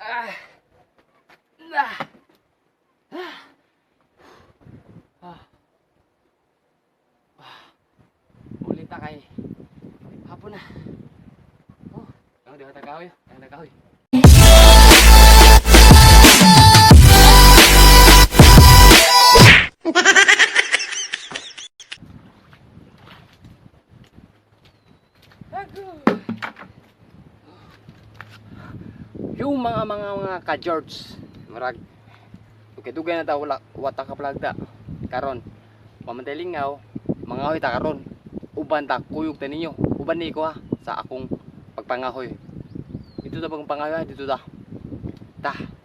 Ah. Ah. Ah. Ulit na kay hapon na. Oh, ang di hata kahoy, ang kahoy. Yung mga ka-George marag dugay na ta wala wata ka plagda karon pamantelingaw mangahoy ta karon uban ta kuyog ta ninyo uban ni ko ha sa akong pagpangahoy dito ta pagpangahoy dito ta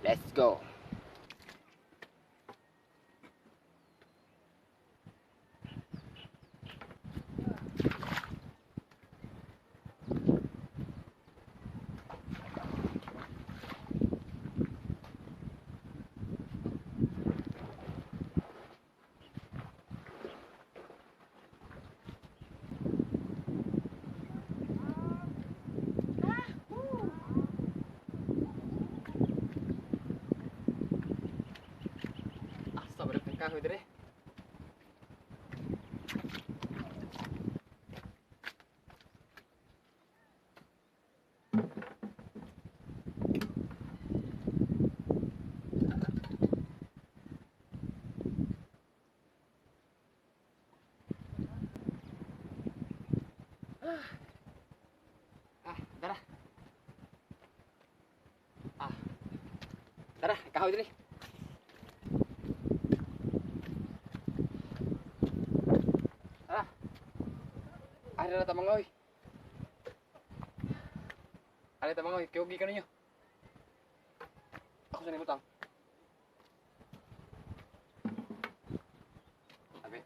let's go. Kahoy dire. Dara. Dara, kahoy dire. Ada na mangahoy. Ada mangahoy, kyogi ka ninyo. Ako sa nimutang. Abi.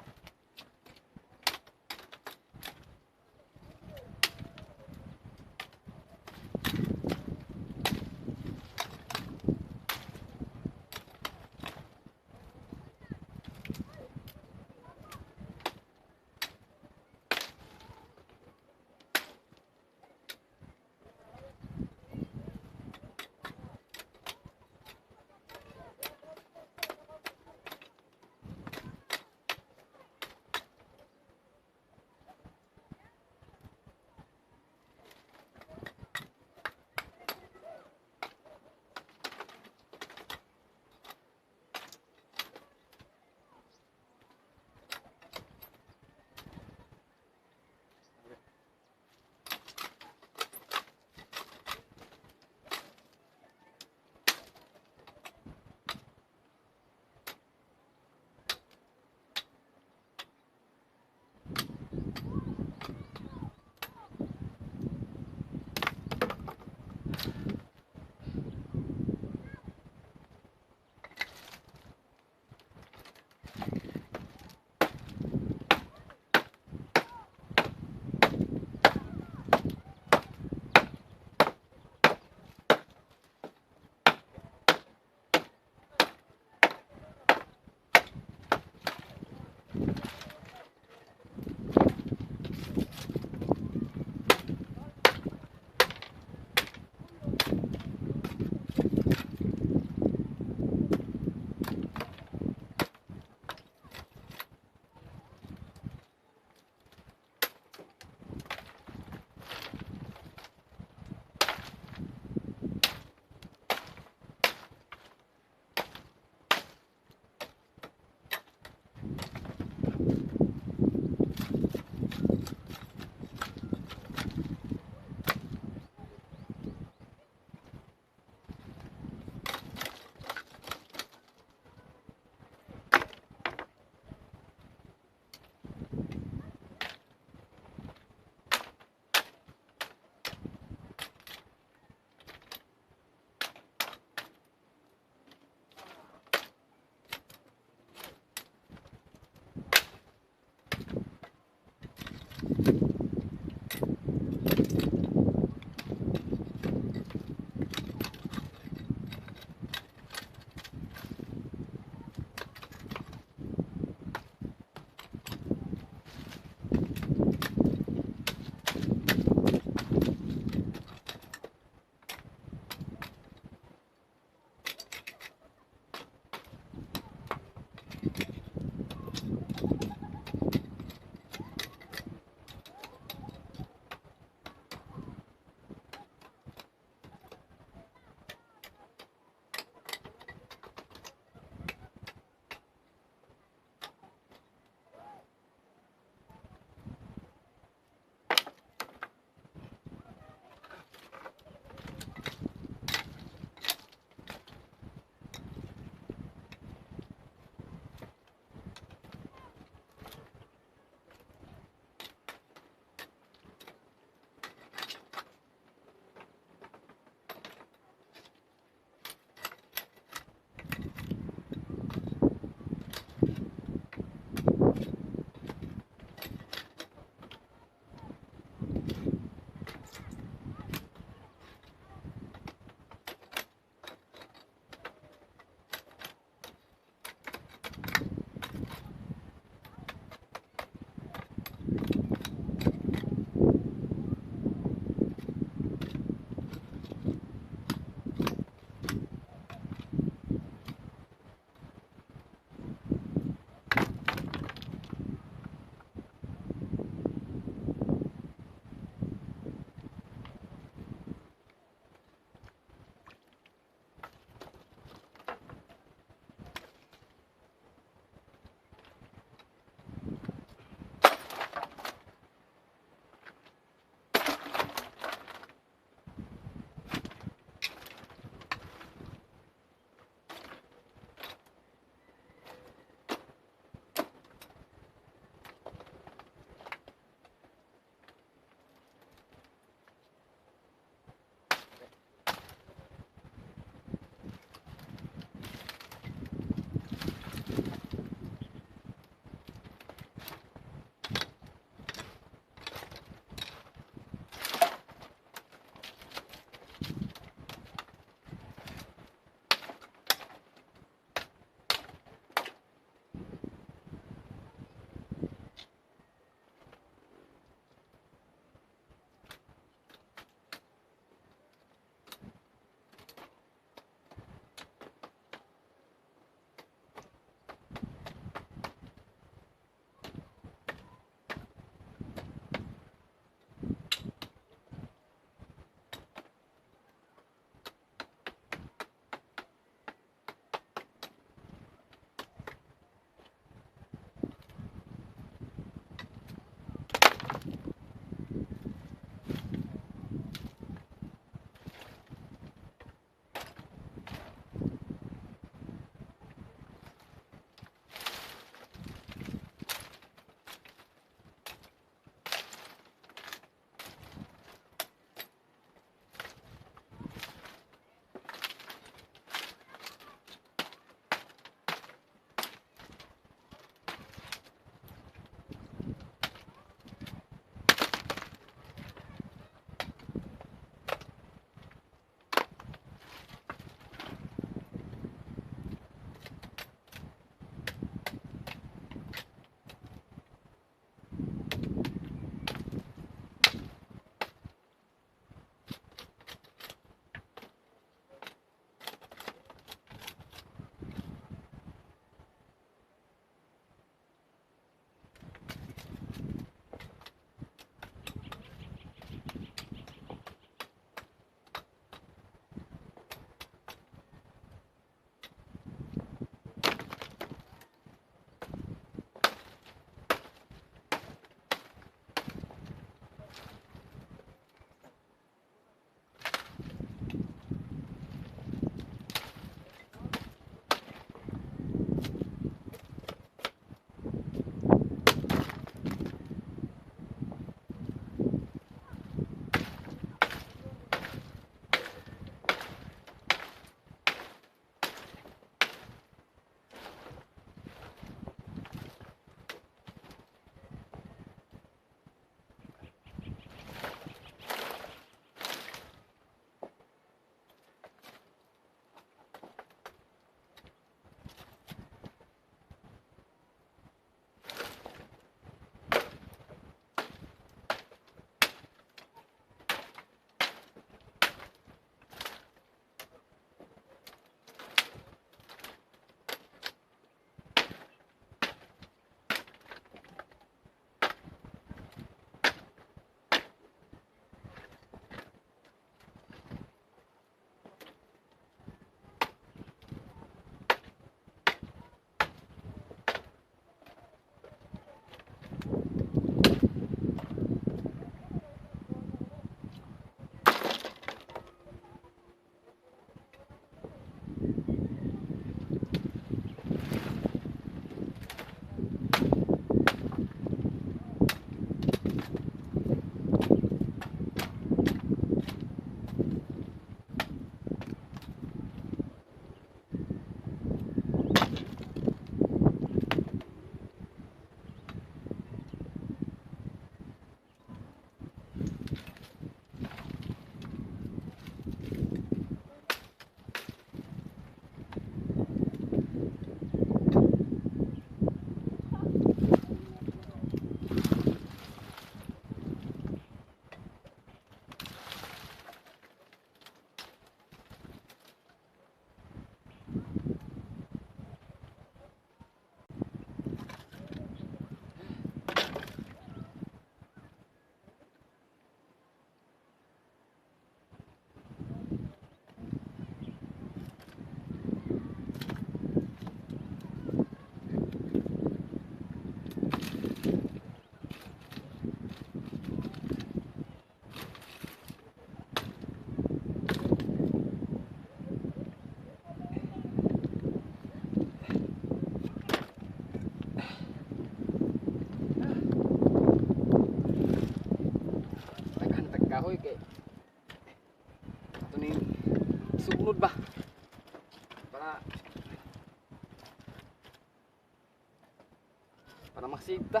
para maksigta.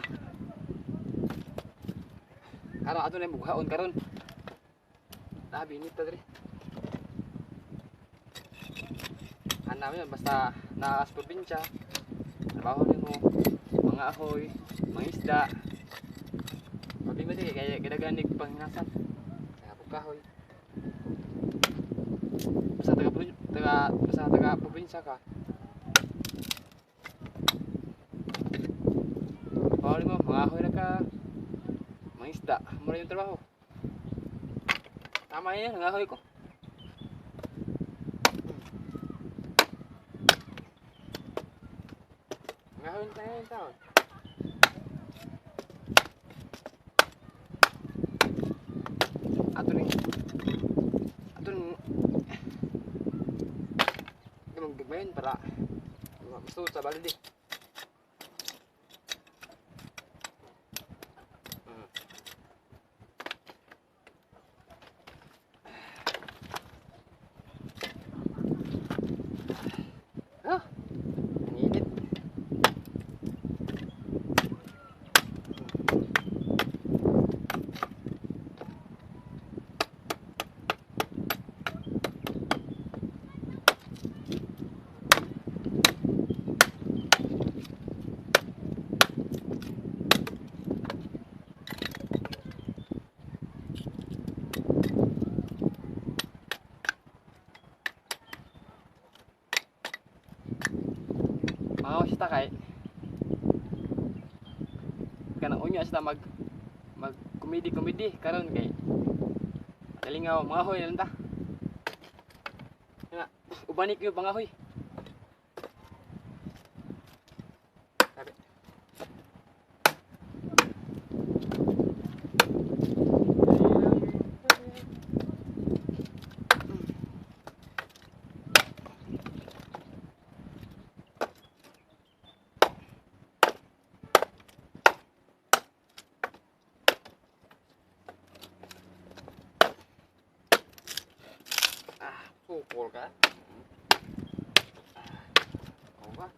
Karon ato na bughaon karon. Labi nito diri. Hanap yun basta naas probinsya. Trabaho nimo mga ahoy, mga isda. Problema di kaya kadaganig panghinasan. Kaya kahoy. Basta taga probinsya ka. Bawal mo mga ahoy na ka. Mga isda, mura yung trabaho. Tama yun, ang ahoy ko. Ang ahoy na yun taon. Ato rin. Magdagmayin para masuot sa balidi. Ah, ang init. Mga sita kay kanang unya sita mag komedi karon kay talingaw mga hoy lang ta. Nga ubanik yung mga hoy. Sabi. Pukul ka? Oo ba?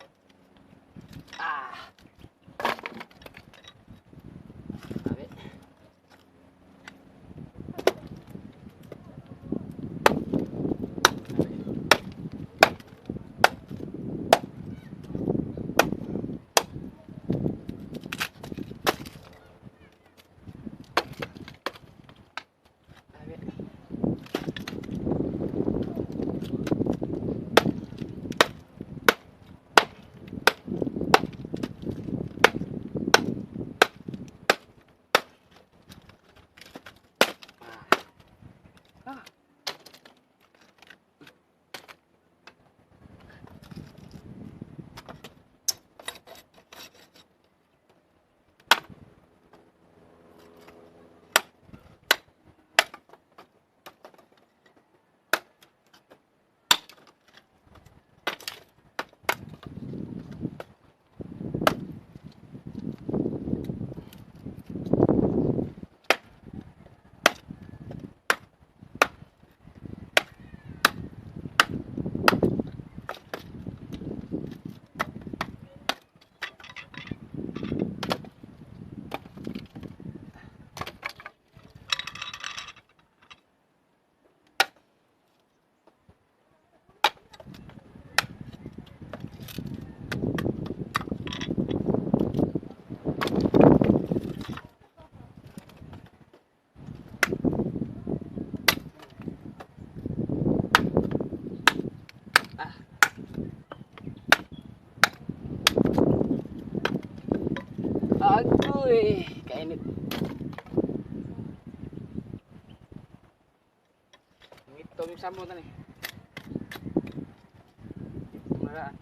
Sabi. Agoy, kainit. Ito yung sambutan eh. Maraan.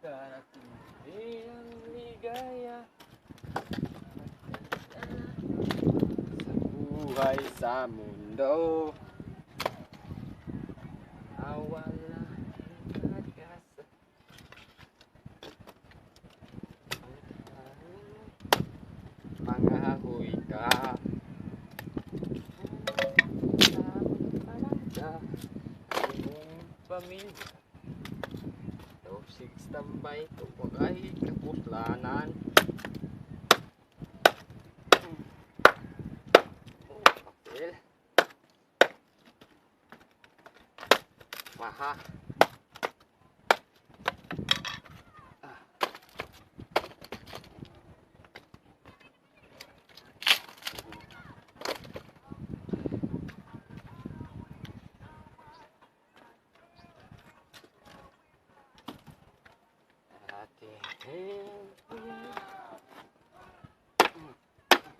Darating ang ligaya sa buhay sa mundo. Awala pamilya. Sig tambay to pagay kapuslanan. Kapil. Maha.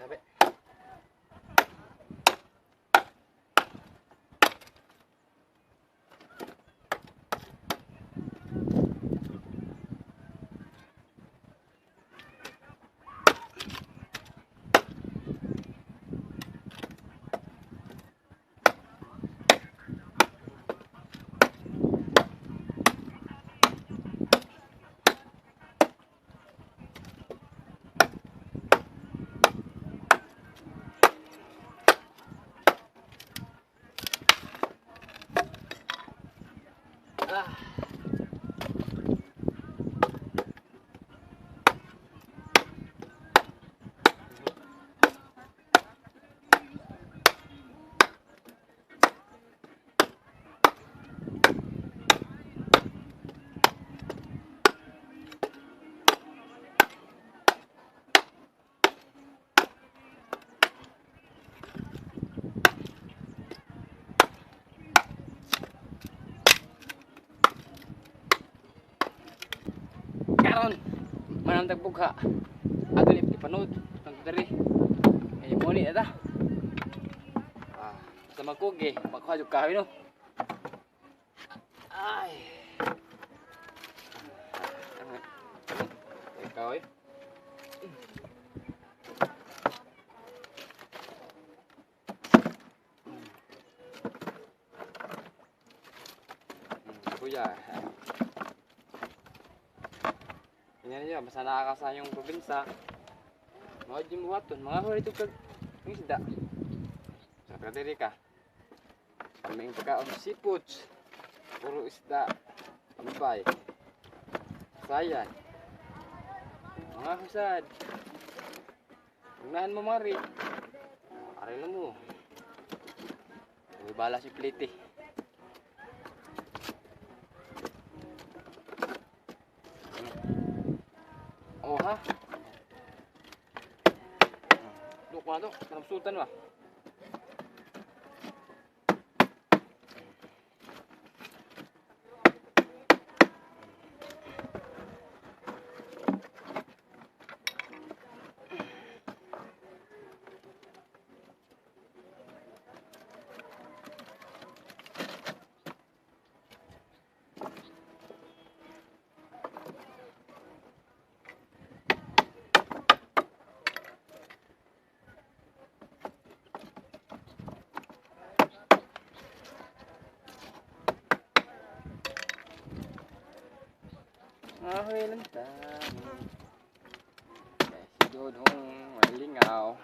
Tabi. Karon manang tagbugha ato ni ipanood ang dari ay mo ni ada sa magkugi magkuha jud kahoy no ay kahoy kuya. Yan yun, basta nakakasa yung probinsya. Mga jimuwaton, mga huli ito kag isda. Sa kadiri ka. Kaming pagkaon seafoods. Puro isda. Ambay. Sayan. Mga husad. Tingnan mo mari. Aray na mo. May bala si plate eh. Oh ha? Duk na to, kanapsutan ba? Mangahoy lang tayo. Si Dodong malingaw.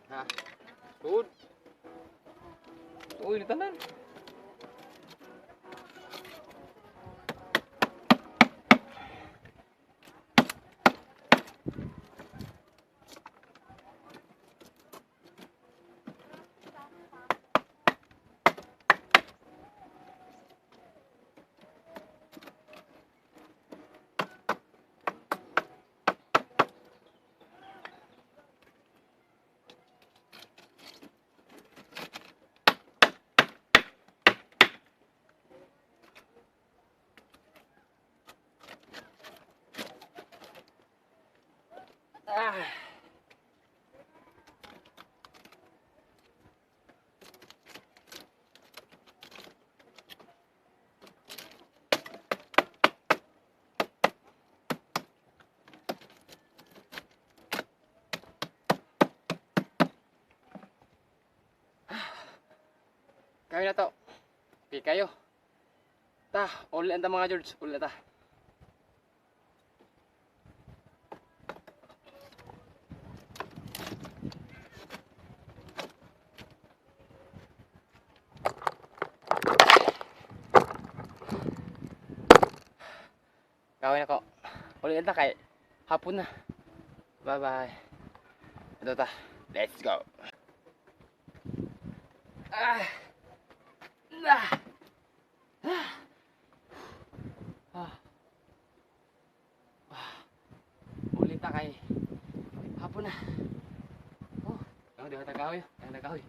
Ha. Sud. Uy, tanan. Kahoy na to. Okay kayo. Ta, ulit na mga George, ulit na ta. Kahoy na ko. Ulit na kay hapon na. Bye bye. Ito ta. Let's go. Ah. Ah. Ah. Ulit na kay hapon na. Oh, di ba tagahoy? Ang nagahoy.